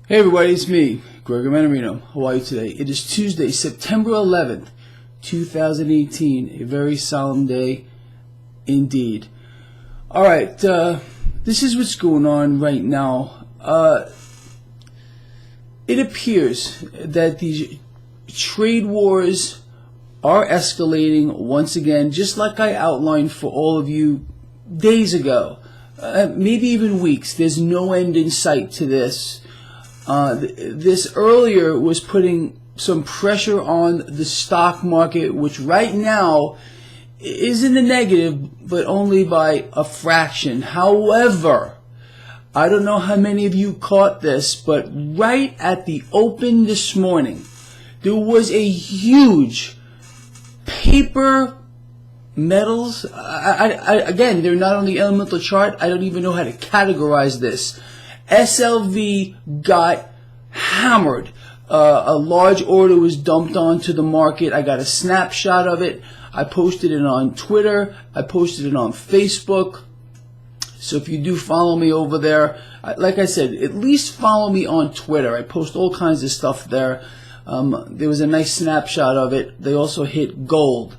Hey everybody, it's me, Gregory Mannarino. How are you today? It is Tuesday, September 11th, 2018. A very solemn day indeed. Alright, this is what's going on right now. It appears that these trade wars are escalating once again, just like I outlined for all of you days ago, maybe even weeks. There's no end in sight to this. This earlier was putting some pressure on the stock market, which right now is in the negative, but only by a fraction. However, I don't know how many of you caught this, but right at the open this morning, there was a huge paper metals. Again, they're not on the elemental chart. I don't even know how to categorize this. SLV got hammered. A large order was dumped onto the market. I got a snapshot of it. I posted it on Twitter. I posted it on Facebook. So if you do follow me over there, like I said, at least follow me on Twitter. I post all kinds of stuff there. There was a nice snapshot of it. They also hit gold.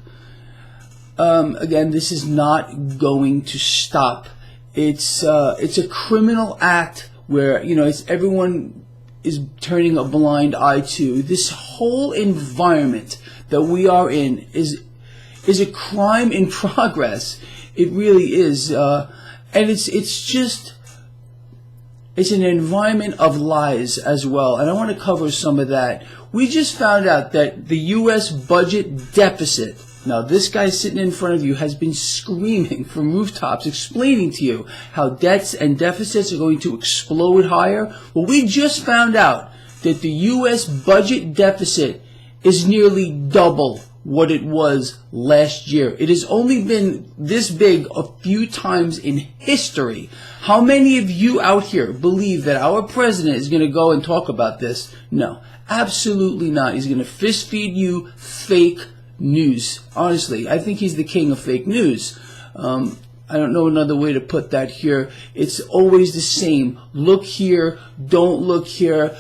Again, this is not going to stop. It's a criminal act where, you know, everyone is turning a blind eye to. This whole environment that we are in is a crime in progress. It really is, and it's an environment of lies as well. And I want to cover some of that. We just found out that the U.S. budget deficit. Now, this guy sitting in front of you has been screaming from rooftops, explaining to you how debts and deficits are going to explode higher. Well, we just found out that the U.S. budget deficit is nearly double what it was last year. It has only been this big a few times in history. How many of you out here believe that our president is going to go and talk about this? No, absolutely not. He's going to fist feed you fake news. Honestly, I think he's the king of fake news. I don't know another way to put that here. It's always the same. Look here, don't look here.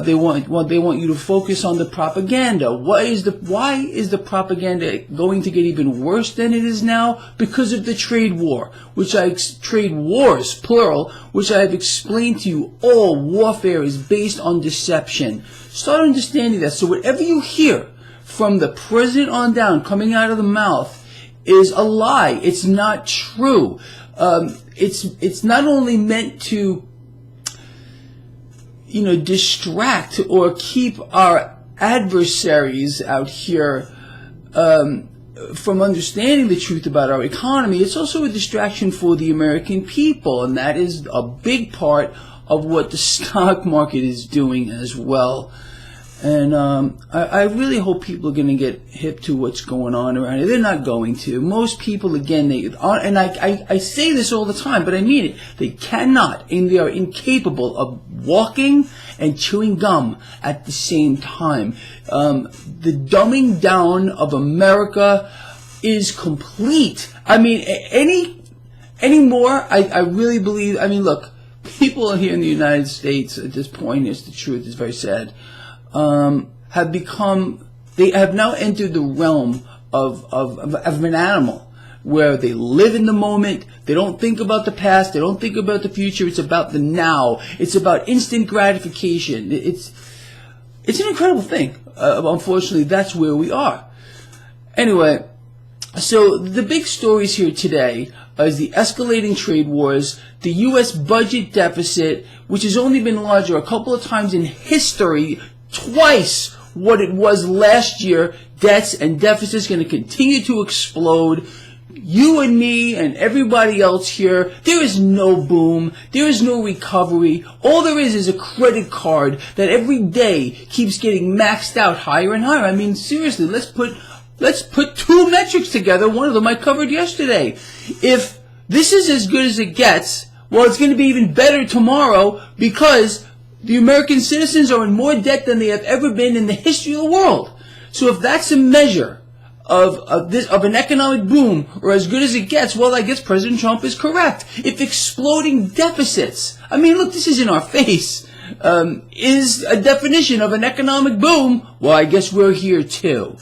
They want you to focus on the propaganda. Why is the propaganda going to get even worse than it is now? Because of the trade war, trade wars, plural, which I have explained to you. All warfare is based on deception. Start understanding that. So whatever you hear from the president on down coming out of the mouth is a lie. It's not true. It's not only meant to, you know, distract or keep our adversaries out here from understanding the truth about our economy. It's also a distraction for the American people, and that is a big part of what the stock market is doing as well. And I really hope people are going to get hip to what's going on around here. They're not going to. Most people, again, and I say this all the time, but I mean it. They cannot, and they are incapable of walking and chewing gum at the same time. The dumbing down of America is complete. I mean, anymore, I really believe, I mean, look, people here in the United States at this point, it's the truth, it's very sad, they have now entered the realm of an animal, where they live in the moment. They don't think about the past. They don't think about the future. It's about the now. It's about instant gratification. It's an incredible thing. Unfortunately, that's where we are. Anyway, so the big stories here today is the escalating trade wars, the U.S. budget deficit, which has only been larger a couple of times in history, twice what it was last year. Debts and deficits going to continue to explode. You and me and everybody else here, there is no boom. There is no recovery. All there is a credit card that every day keeps getting maxed out higher and higher. I mean, seriously, let's put two metrics together. One of them I covered yesterday. If this is as good as it gets, well, it's going to be even better tomorrow, because the American citizens are in more debt than they have ever been in the history of the world. So if that's a measure of an economic boom, or as good as it gets, well, I guess President Trump is correct. If exploding deficits, I mean, look, this is in our face. is a definition of an economic boom, well, I guess we're here too.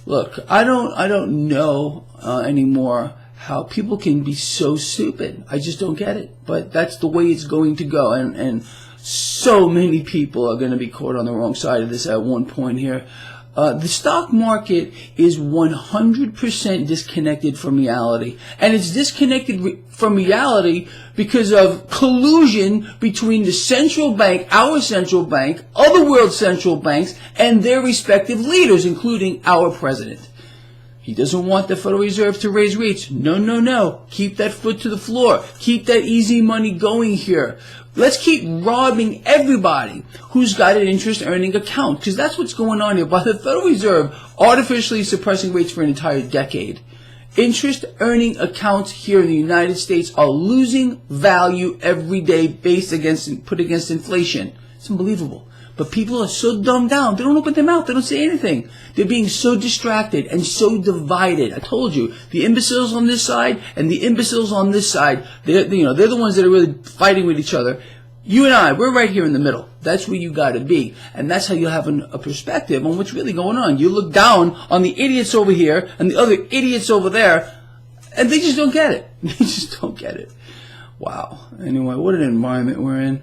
Look, I don't know anymore how people can be so stupid. I just don't get it. But that's the way it's going to go. And so many people are going to be caught on the wrong side of this at one point here. The stock market is 100% disconnected from reality. And it's disconnected from reality because of collusion between the central bank, our central bank, other world central banks, and their respective leaders, including our president. He doesn't want the Federal Reserve to raise rates. No, no, no. Keep that foot to the floor. Keep that easy money going here. Let's keep robbing everybody who's got an interest-earning account, because that's what's going on here. By the Federal Reserve artificially suppressing rates for an entire decade, interest-earning accounts here in the United States are losing value every day put against inflation. It's unbelievable. But people are so dumbed down. They don't open their mouth. They don't say anything. They're being so distracted and so divided. I told you, the imbeciles on this side and the imbeciles on this side, they're the ones that are really fighting with each other. You and I, we're right here in the middle. That's where you got to be. And that's how you have a perspective on what's really going on. You look down on the idiots over here and the other idiots over there, and they just don't get it. They just don't get it. Wow. Anyway, what an environment we're in.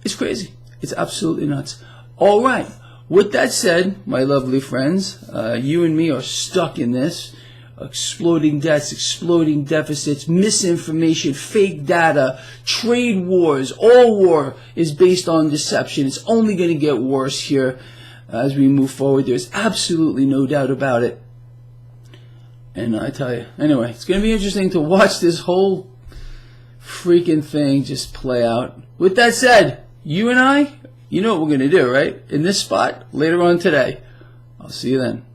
It's crazy. It's absolutely nuts. All right. With that said, my lovely friends, you and me are stuck in this. Exploding debts, exploding deficits, misinformation, fake data, trade wars. All war is based on deception. It's only going to get worse here as we move forward. There's absolutely no doubt about it. And I tell you, anyway, it's going to be interesting to watch this whole freaking thing just play out. With that said, you and I, you know what we're going to do, right? In this spot, later on today. I'll see you then.